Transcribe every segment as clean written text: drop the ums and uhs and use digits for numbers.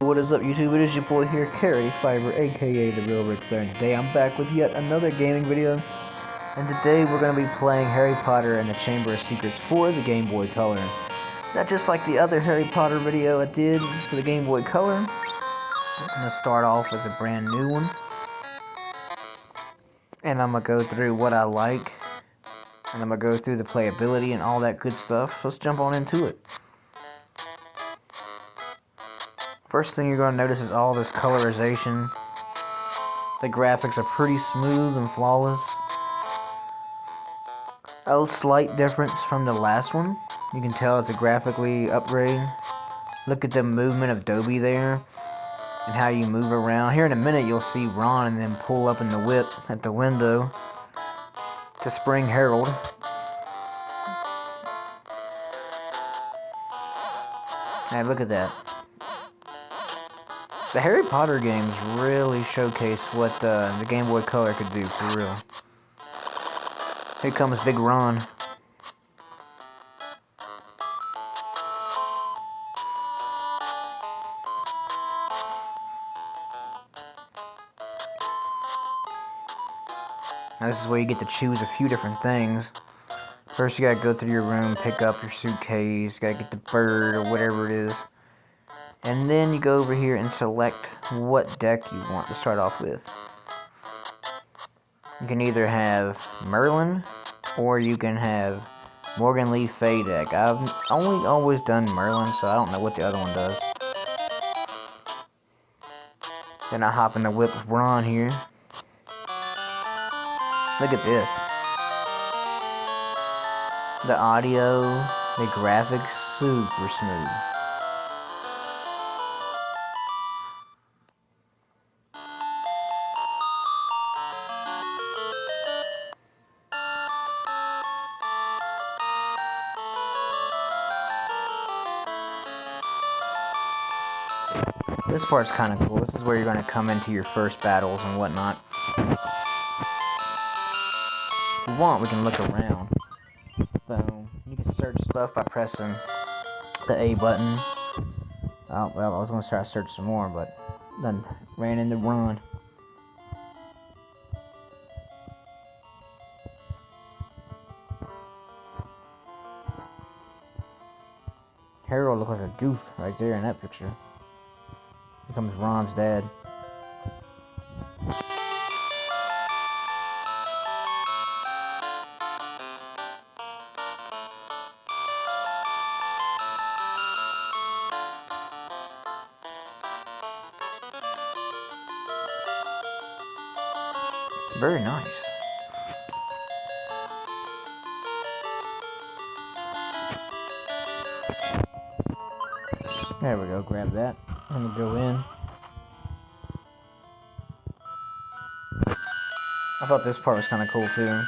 What is up, YouTube? It is your boy here, Carry Fiber, aka the Real Rick Flair, and today I'm back with yet another gaming video. And today we're going to be playing Harry Potter and the Chamber of Secrets for the Game Boy Color. Not just like the other Harry Potter video I did for the Game Boy Color. I'm going to start off with a brand new one. And I'm going to go through what I like. And I'm going to go through the playability and all that good stuff. Let's jump on into it. First thing you're going to notice is all this colorization. The graphics are pretty smooth and flawless. A slight difference from the last one. You can tell it's a graphically upgrade. Look at the movement of Dobby there. And how you move around. Here in a minute you'll see Ron and then pull up in the whip at the window to spring Harold. And look at that. The Harry Potter games really showcase what the Game Boy Color could do, for real. Here comes Big Ron. Now this is where you get to choose a few different things. First you gotta go through your room, pick up your suitcase, gotta get the bird or whatever it is. And then you go over here and select what deck you want to start off with. You can either have Merlin, or you can have Morgan Le Fay deck. I've only always done Merlin, so I don't know what the other one does. Then I hop in the whip with Ron here. Look at this. The audio, the graphics, super smooth. This part's kind of cool. This is where you're going to come into your first battles and whatnot. If you want, we can look around. So, you can search stuff by pressing the A button. Oh, well, I was going to try to search some more, but then ran into Ron. Harold looked like a goof right there in that picture. Here comes Ron's dad. Very nice. There we go, grab that. I'm gonna go in. I thought this part was kind of cool too.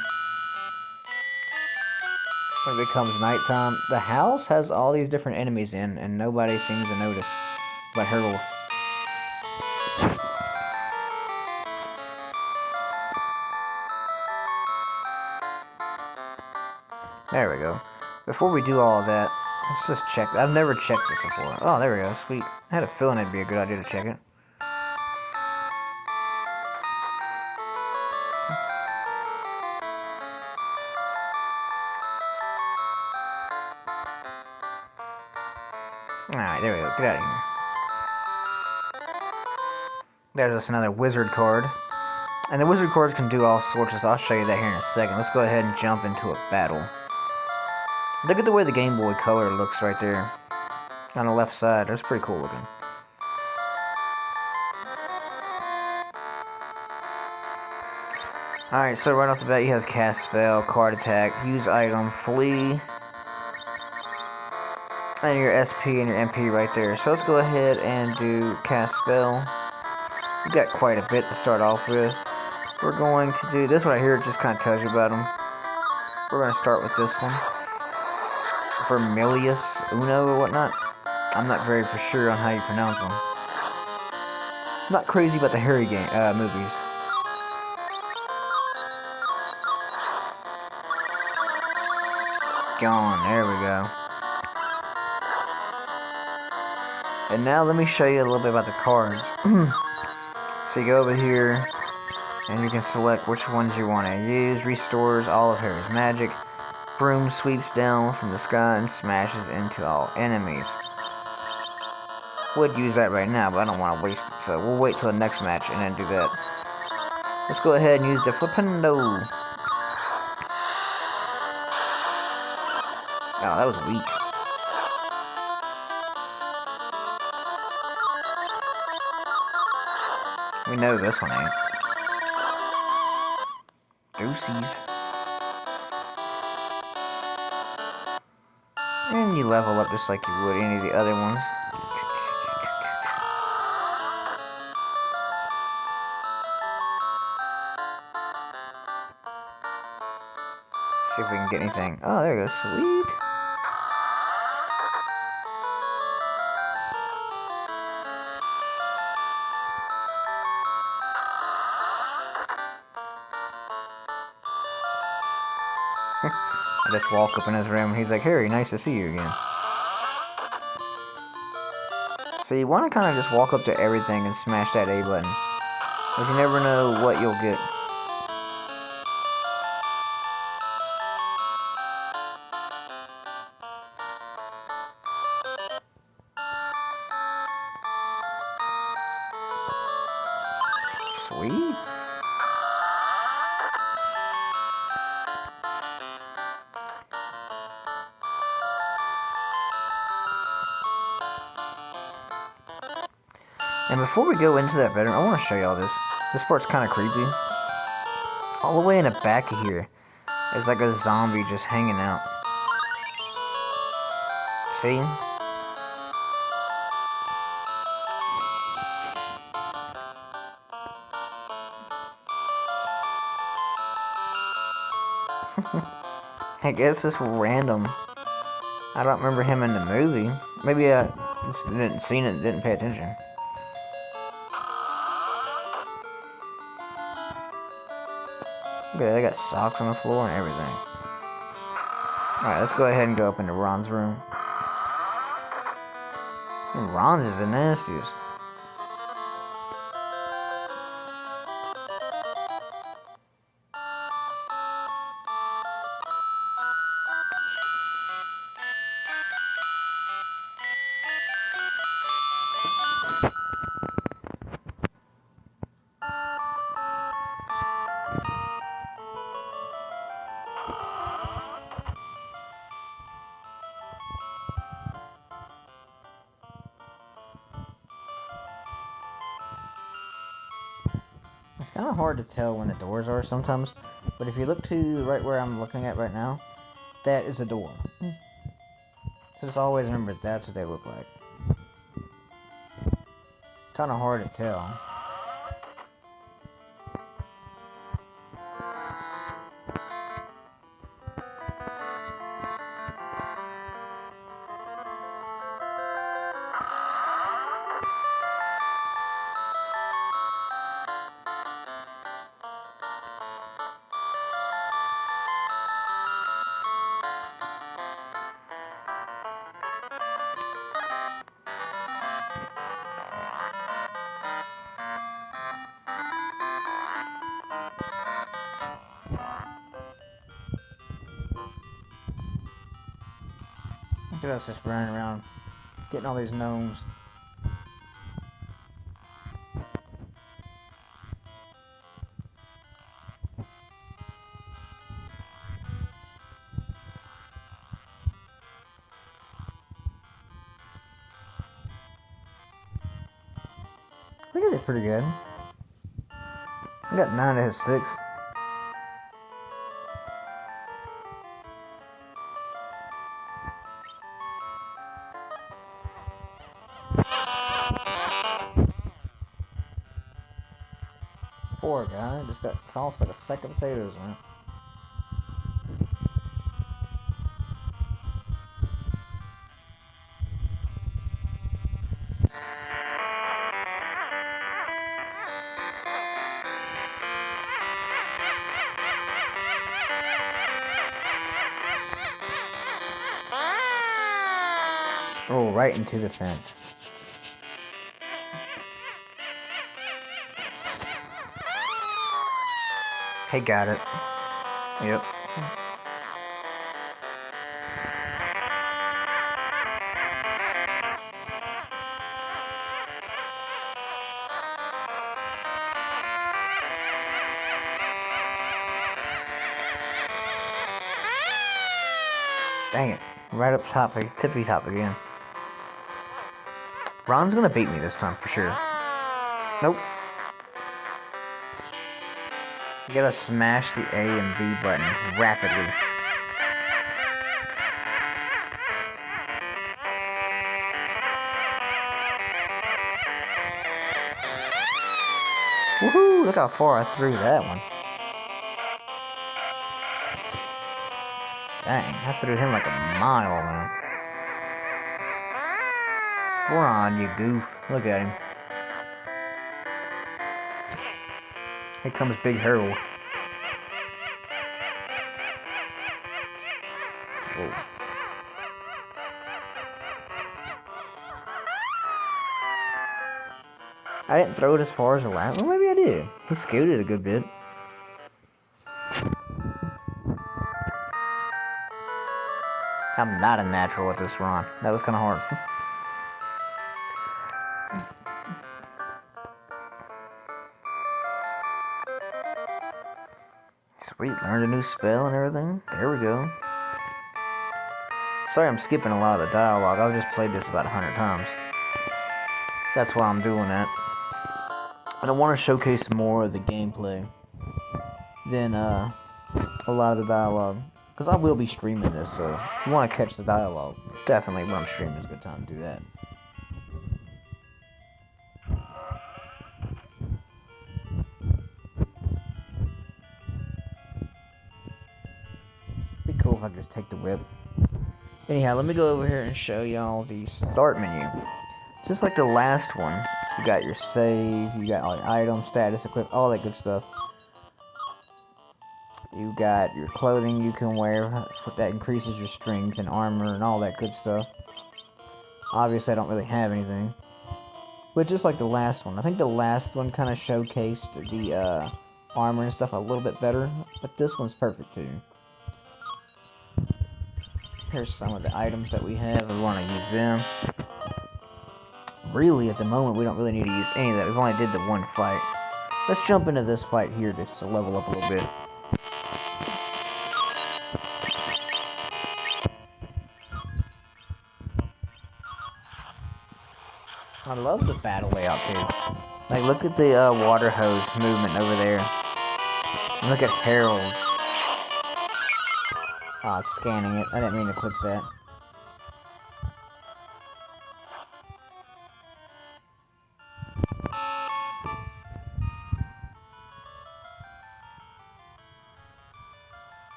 When it becomes nighttime, the house has all these different enemies in, and nobody seems to notice but Harold. There we go. Before we do all of that, let's just check. I've never checked this before. Oh, there we go. Sweet. I had a feeling it'd be a good idea to check it. Alright, there we go. Get out of here. There's just another wizard card. And the wizard cards can do all sorts of stuff. I'll show you that here in a second. Let's go ahead and jump into a battle. Look at the way the Game Boy Color looks right there. On the left side. That's pretty cool looking. Alright, so right off the bat you have Cast Spell, Card Attack, Use Item, Flee, and your SP and your MP right there. So let's go ahead and do Cast Spell. We've got quite a bit to start off with. We're going to do this one right here, just kind of tells you about them. We're going to start with this one. Vermilius Uno or whatnot. I'm not very for sure on how you pronounce them. Not crazy about the Harry movies. Gone. There we go. And now let me show you a little bit about the cards. So you go over here, and you can select which ones you want to use. Restores all of Harry's magic. Broom sweeps down from the sky and smashes into all enemies. Would use that right now, but I don't want to waste it, so we'll wait till the next match and then do that. Let's go ahead and use the Flipendo. Oh, that was weak. We know this one ain't. Deuces. And you level up just like you would any of the other ones. See if we can get anything. Oh, there it goes. Sweet. I just walk up in his room and he's like, Harry, nice to see you again. So you want to kind of just walk up to everything and smash that A button. Because you never know what you'll get. Sweet. And before we go into that bedroom, I want to show y'all this. This part's kind of creepy. All the way in the back of here is like a zombie just hanging out. See? I guess it's random. I don't remember him in the movie. Maybe I just didn't see it, didn't pay attention. Okay, they got socks on the floor and everything. Alright, let's go ahead and go up into Ron's room. And Ron's is the nastiest. It's kind of hard to tell when the doors are sometimes, but if you look to right where I'm looking at right now, that is a door. So just always remember that's what they look like. Kind of hard to tell. Look at us just running around, getting all these gnomes. I think I did pretty good. I got 9 out of 6. Poor guy, just got tossed like a sack of potatoes, man. Oh, right into the fence. He got it. Yep. Dang it. Right up top, tippy top again. Ron's gonna beat me this time for sure. Nope. You gotta smash the A and B button rapidly. Woohoo! Look how far I threw that one. Dang, I threw him like a mile, man. Ron, you goof. Look at him. Here comes Big Harold. Whoa. I didn't throw it as far as the last one. Well, maybe I did. He scooted a good bit. I'm not a natural at this, Ron. That was kind of hard. Sweet, learned a new spell and everything. There we go. Sorry I'm skipping a lot of the dialogue. I've just played this about 100 times. That's why I'm doing that. And I want to showcase more of the gameplay than a lot of the dialogue. Because I will be streaming this, so if you want to catch the dialogue, definitely when I'm streaming is a good time to do that. Be cool if I could just take the whip. Anyhow, let me go over here and show y'all the start menu. Just like the last one, you got your save, you got all your items, status, equip, all that good stuff. You got your clothing you can wear that increases your strength and armor and all that good stuff. Obviously, I don't really have anything. But just like the last one, I think the last one kind of showcased the armor and stuff a little bit better. But this one's perfect too. Here's some of the items that we have. We want to use them. Really, at the moment, we don't really need to use any of that. We've only did the one fight. Let's jump into this fight here just to level up a little bit. I love the battle layout too. Like, look at the water hose movement over there. And look at Harold's. Ah, scanning it. I didn't mean to click that.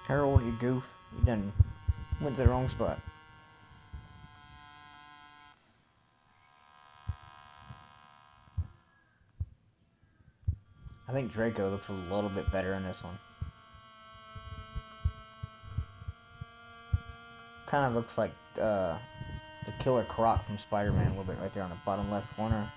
Harold, you goof. You done went to the wrong spot. I think Draco looks a little bit better in this one. Kind of looks like the Killer Croc from Spider-Man a little bit right there on the bottom left corner.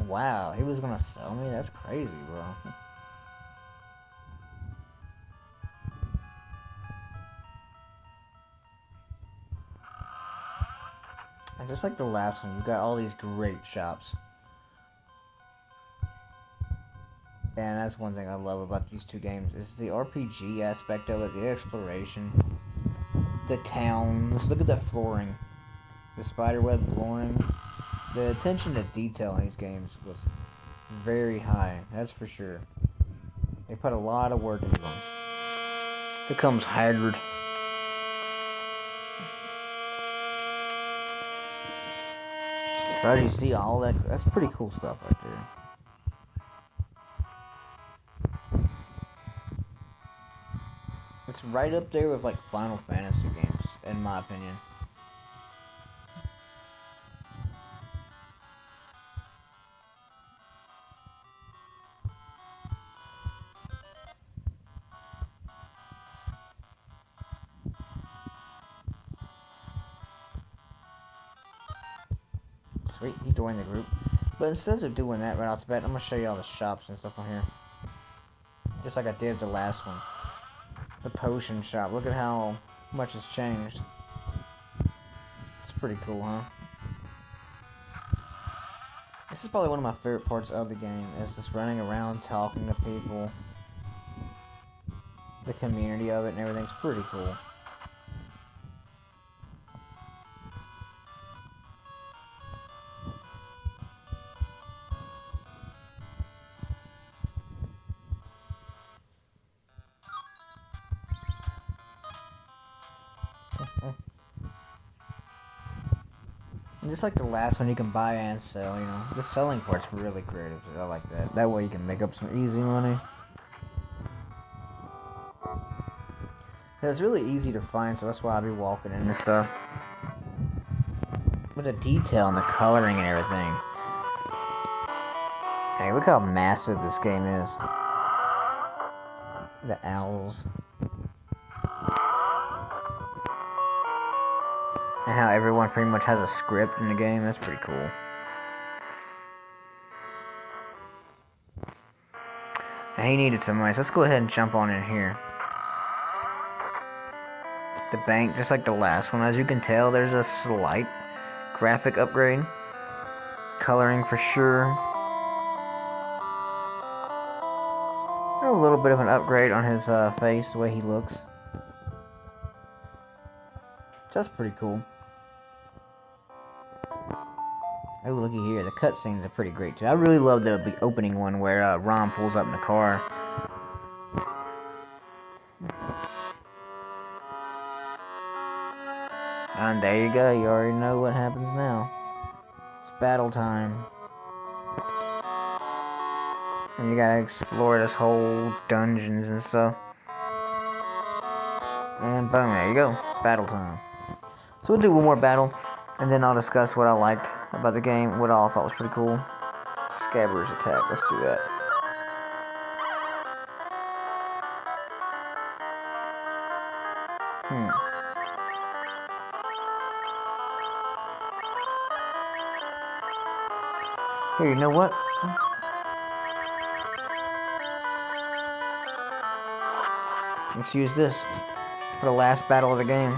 Wow, he was gonna sell me? That's crazy, bro. And just like the last one, you've got all these great shops. And that's one thing I love about these two games, is the RPG aspect of it, the exploration, the towns. Look at that flooring. The spiderweb flooring. The attention to detail in these games was very high, that's for sure. They put a lot of work into them. Becomes haggard. So as you see all that, that's pretty cool stuff right there. It's right up there with like Final Fantasy games, in my opinion. Sweet, he joined the group. But instead of doing that right off the bat, I'm going to show you all the shops and stuff on here. Just like I did the last one. The potion shop. Look at how much has changed. It's pretty cool, huh? This is probably one of my favorite parts of the game, is just running around talking to people. The community of it and everything's pretty cool. And just like the last one, you can buy and sell, you know. The selling part's really creative. I like that. That way you can make up some easy money. It's really easy to find, so that's why I'll be walking in and stuff. With the detail and the coloring and everything. Hey, look how massive this game is. The owls. And how everyone pretty much has a script in the game. That's pretty cool. And he needed some money, so let's go ahead and jump on in here. The bank, just like the last one. As you can tell, there's a slight graphic upgrade. Coloring for sure. A little bit of an upgrade on his face, the way he looks. That's pretty cool. Oh, looky here. The cutscenes are pretty great, too. I really love the opening one where Ron pulls up in the car. And there you go. You already know what happens now. It's battle time. And you gotta explore this whole dungeons and stuff. And boom, there you go. Battle time. So we'll do one more battle, and then I'll discuss what I liked about the game, what I thought was pretty cool. Scabbers attack, let's do that. Here, you know what? Let's use this for the last battle of the game.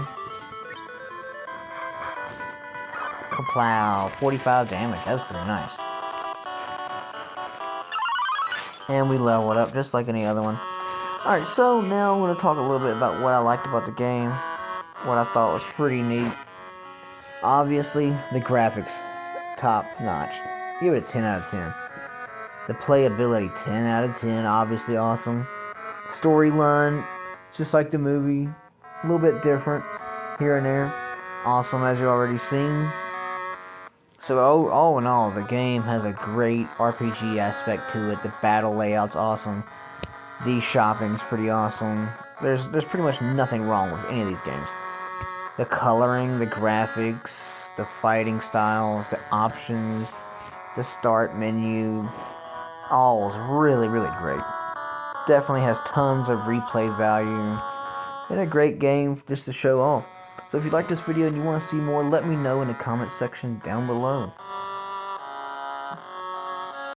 Plow, 45 damage, that was pretty nice. And we level it up just like any other one. Alright, so now I'm going to talk a little bit about what I liked about the game. What I thought was pretty neat. Obviously, the graphics, top notch. Give it a 10 out of 10. The playability, 10 out of 10, obviously awesome. Storyline, just like the movie, a little bit different here and there. Awesome, as you've already seen. So all in all, the game has a great RPG aspect to it. The battle layout's awesome. The shopping's pretty awesome. There's pretty much nothing wrong with any of these games. The coloring, the graphics, the fighting styles, the options, the start menu, all is really, really great. Definitely has tons of replay value. And a great game just to show off. So if you like this video and you want to see more, let me know in the comment section down below.